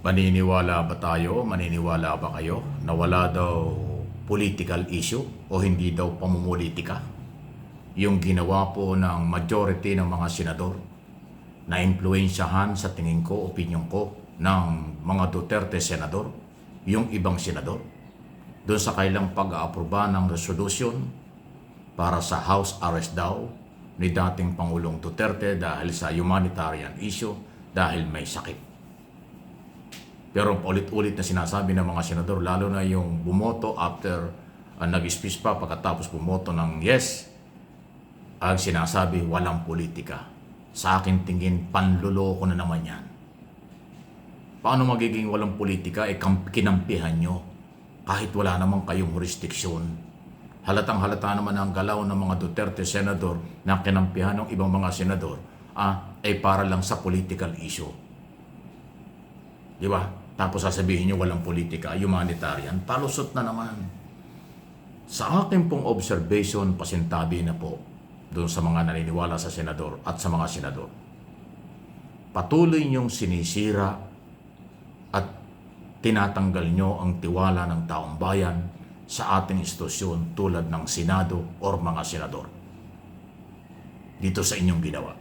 Maniniwala ba tayo, maniniwala ba kayo na wala daw political issue o hindi daw pamumulitika yung ginawa po ng majority ng mga senador na impluensyahan sa tingin ko, opinion ko, ng mga Duterte senador, yung ibang senador, doon sa kailang pag-aaproba ng resolution para sa house arrest daw ni dating Pangulong Duterte dahil sa humanitarian issue dahil may sakit. Pero ulit-ulit na sinasabi ng mga senador, lalo na yung bumoto after nag-speech pa pagkatapos bumoto ng yes, ang sinasabi walang politika. Sa akin tingin, panluloko na naman yan. Paano magiging walang politika? Kinampihan nyo kahit wala namang kayong jurisdiksyon. Halatang halata naman ang galaw ng mga Duterte senador na kinampihan ng ibang mga senador ay para lang sa political issue. Di ba? Tapos sasabihin nyo walang politika, humanitarian, palusot na naman. Sa akin pong observation, pasintabi na po doon sa mga naniniwala sa senador at sa mga senador. Patuloy nyong sinisira at tinatanggal nyo ang tiwala ng taong bayan sa ating institusyon tulad ng Senado o mga senador. Dito sa inyong ginawa.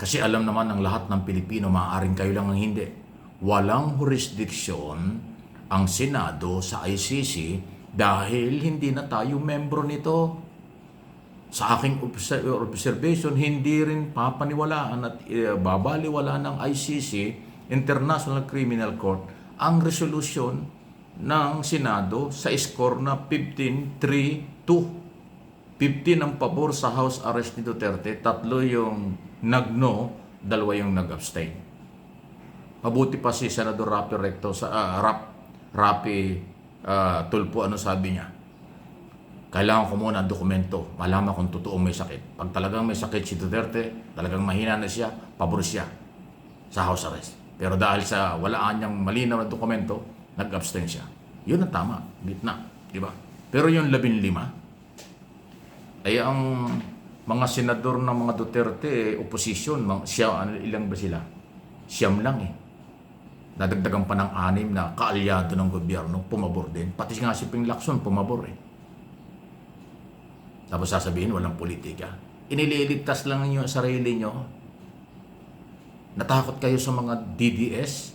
Kasi alam naman ng lahat ng Pilipino, maaaring kayo lang ang hindi. Walang jurisdiksyon ang Senado sa ICC dahil hindi na tayo membro nito. Sa aking observation, hindi rin papaniwalaan at babaliwala ng ICC, International Criminal Court, ang resolution ng Senado sa score na 15-3-2. 15 ang pabor sa house arrest ni Duterte, 3 yung nag-no, 2 yung nag-abstain. Mabuti pa si Senador Rapi Recto sa Rapi Tulfo, ano sabi niya? Kailangan ko muna ang dokumento, malaman kung totoong may sakit. Pag talagang may sakit si Duterte, talagang mahina na siya, pabor siya sa house arrest. Pero dahil sa walaan niyang malinaw na dokumento, nag-abstain siya. Yun ang tama, gitna, di ba? Pero yung 15, ay ang mga senador ng mga Duterte, opposition, ilang ba sila? Siyam lang eh. Nadagdagan pa ng 6 na kaalyado ng gobyerno, pumabor din. Pati nga si Ping Lacson, pumabor eh. Tapos sasabihin, walang politika. Inililigtas lang niyo ang sarili niyo. Natakot kayo sa mga DDS?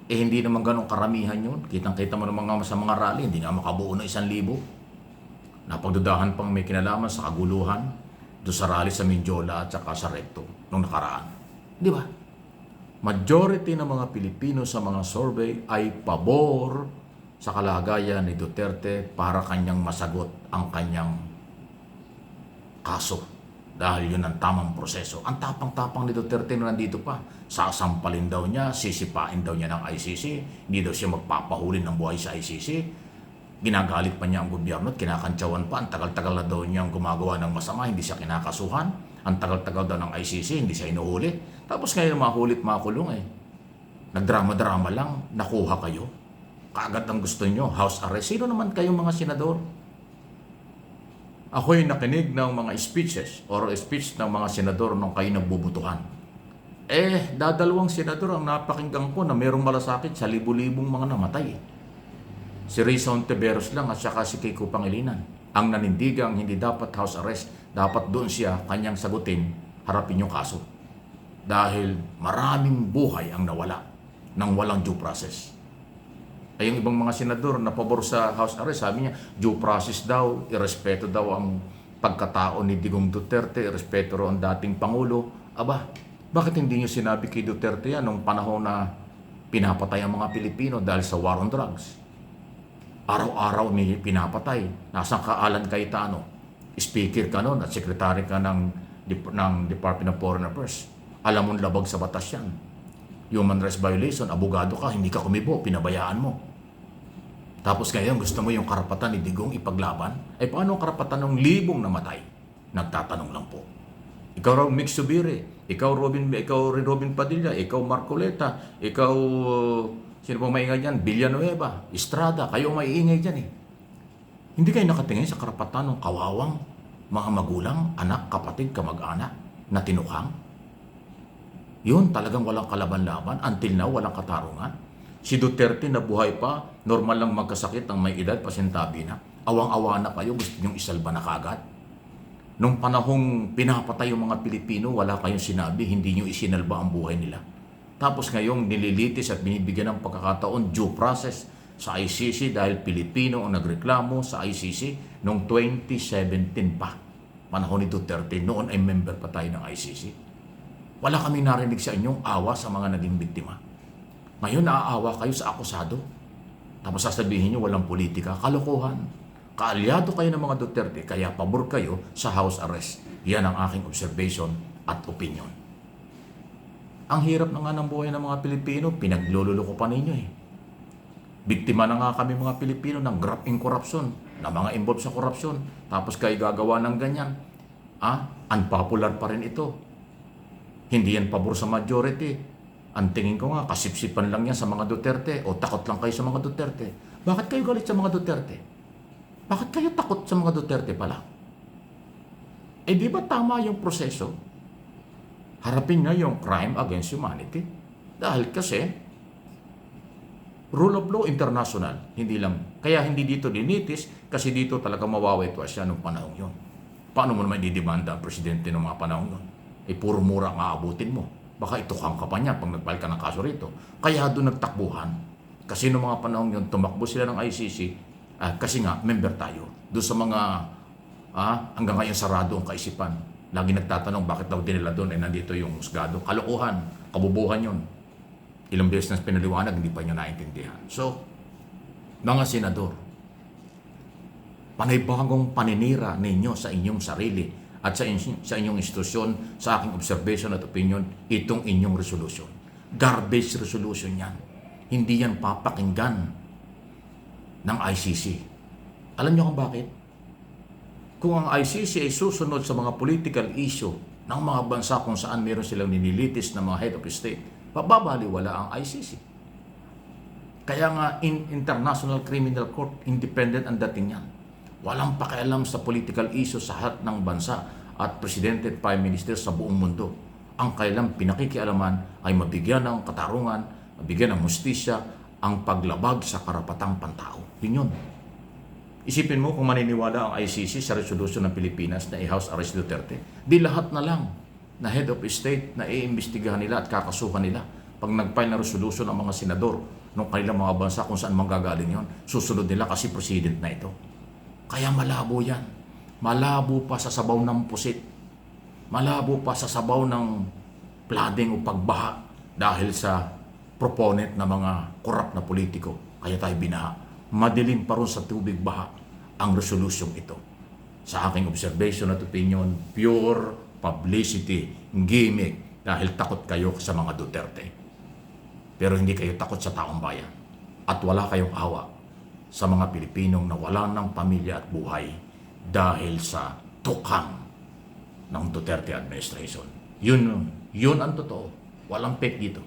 Hindi naman ganong karamihan yun. Kitang-kita mo naman sa mga rally, hindi nga makabuo ng 1,000. Napagdudahan pang may kinalaman sa kaguluhan doon sa rally sa Mindiola at saka sa Recto nung nakaraan. Di ba? Majority ng mga Pilipino sa mga survey ay pabor sa kalagayan ni Duterte para kanyang masagot ang kanyang kaso. Dahil yun ang tamang proseso. Ang tapang-tapang ni Duterte na nandito pa. Sasampalin daw niya, sisipain daw niya ng ICC. Hindi daw siya magpapahuli ng buhay sa ICC. Ginagalit pa niya ang gobyerno at kinakantsawan pa. Ang tagal-tagal na daw niyang gumagawa ng masama, hindi siya kinakasuhan. Ang tagal-tagal daw ng ICC, hindi siya inuhuli. Tapos ngayon mahulit, makulong eh. Nagdrama-drama lang, nakuha kayo. Kaagad ang gusto niyo, house arrest. Sino naman kayong mga senador? Ako'y nakinig ng mga speeches or speech ng mga senador nung kayo nagbubutuhan. Dadalawang senador ang napakinggan ko na mayroong malasakit sa libu-libong mga namatay. Si Risa Hontiveros lang at saka si Kiko Pangilinan. Ang nanindigang hindi dapat house arrest, dapat doon siya kanyang sagutin, harapin yung kaso. Dahil maraming buhay ang nawala nang walang due process. Ay yung ibang mga senador na pabor sa house arrest, sabi niya, due process daw, irespeto daw ang pagkatao ni Digong Duterte, irespeto raw ang dating Pangulo. Aba, bakit hindi niyo sinabi kay Duterte yan nung panahon na pinapatay ang mga Pilipino dahil sa war on drugs? Araw-araw ni pinapatay. Nasaan ka, Alan Cayetano? Speaker ka noon at secretary ka ng Department of Foreign Affairs. Alam mong labag sa batas yan. Human rights violation, abogado ka, hindi ka kumibo, pinabayaan mo. Tapos ngayon gusto mo yung karapatan ni Digong ipaglaban? Paano ang karapatan ng libong namatay? Nagtatanong lang po. Ikaw raw Mick Subiri, ikaw Robin Padilla, ikaw Marcoleta, ikaw sino pong maingay dyan? Villanueva, Estrada, kayo maiingay dyan eh. Hindi kayo nakatingin sa karapatan ng kawawang mga magulang, anak, kapatid, kamag-anak na tinukhang? Yun, talagang walang kalaban-laban. Until now, walang katarungan. Si Duterte na buhay pa, normal lang magkasakit ng may edad, pasintabi na. Awang-awa na kayo, gusto niyong isalba na kagad. Nung panahong pinapatay yung mga Pilipino, wala kayong sinabi, hindi niyo isinalba ang buhay nila. Tapos ngayong nililitis at binibigyan ng pagkakataon due process sa ICC dahil Pilipino ang nagreklamo sa ICC noong 2017 pa. Panahon ni Duterte, noon ay member pa tayo ng ICC. Wala kami narinig sa inyong awa sa mga naging biktima. Ngayon naaawa kayo sa akusado. Tapos sasabihin nyo walang politika, kalokohan. Kaalyado kayo ng mga Duterte, kaya pabor kayo sa house arrest. Yan ang aking observation at opinion. Ang hirap na nga ng buhay ng mga Pilipino, pinaglululoko pa ninyo eh. Biktima na nga kami mga Pilipino ng graft in corruption, na mga involved sa korupsyon. Tapos kayo gagawa ng ganyan. Unpopular pa rin ito. Hindi yan pabor sa majority. Ang tingin ko nga, kasipsipan lang yan sa mga Duterte o takot lang kayo sa mga Duterte. Bakit kayo galit sa mga Duterte? Bakit kayo takot sa mga Duterte pala? Eh di ba tama yung proseso? Harapin na yung crime against humanity. Dahil kasi, rule of law international, hindi lang. Kaya hindi dito dinitis, kasi dito talaga mawawetwa siya nung panahon yun. Paano mo naman didemanda ang presidente ng mga panahon yun? Eh puro mura ang aabutin mo. Baka itukang ka pa niya pag nagpile ka ng kaso rito. Kaya doon nagtakbuhan. Kasi noong mga panahon yun, tumakbo sila ng ICC, kasi nga, member tayo. Doon sa mga, hanggang ngayon sarado ang kaisipan. Lagi nagtatanong, bakit daw dinila doon, nandito yung husgado. Kalokohan, kabubuhan yun. Ilang beses na pinaliwanag, hindi pa niya naintindihan. So, mga senador, panibagong paninira ninyo sa inyong sarili at sa inyong institusyon, sa aking observation at opinion, itong inyong resolution. Garbage resolution yan. Hindi yan papakinggan ng ICC. Alam niyo kung bakit? Kung ang ICC ay susunod sa mga political issue ng mga bansa kung saan meron silang ninilitis na mga head of state, pababaliwala ang ICC. Kaya nga, International Criminal Court, independent ang dating yan. Walang pakialam sa political issue sa lahat ng bansa at presidente at prime minister sa buong mundo. Ang kailang pinakikialaman ay mabigyan ng katarungan, mabigyan ng hustisya, ang paglabag sa karapatang pantao. Yun yun. Isipin mo kung maniniwala ang ICC sa resolution ng Pilipinas na i-house arrest Duterte, di lahat na lang na head of state na iimbestigahan nila at kakasuhan nila. Pag nag-file na resolution ang mga senador ng kanilang mga bansa kung saan manggagaling yon, susunod nila kasi president na ito. Kaya malabo yan. Malabo pa sa sabaw ng pusit. Malabo pa sa sabaw ng flooding o pagbaha dahil sa proponent na mga korap na politiko. Kaya tayo binaha. Madilim pa rin sa tubig baha ang resolusyong ito. Sa aking observation at opinion, pure publicity, gimmick, dahil takot kayo sa mga Duterte. Pero hindi kayo takot sa taong bayan. At wala kayong awa sa mga Pilipinong nawalan ng pamilya at buhay dahil sa tukang ng Duterte administration. Yun ang totoo. Walang fake dito.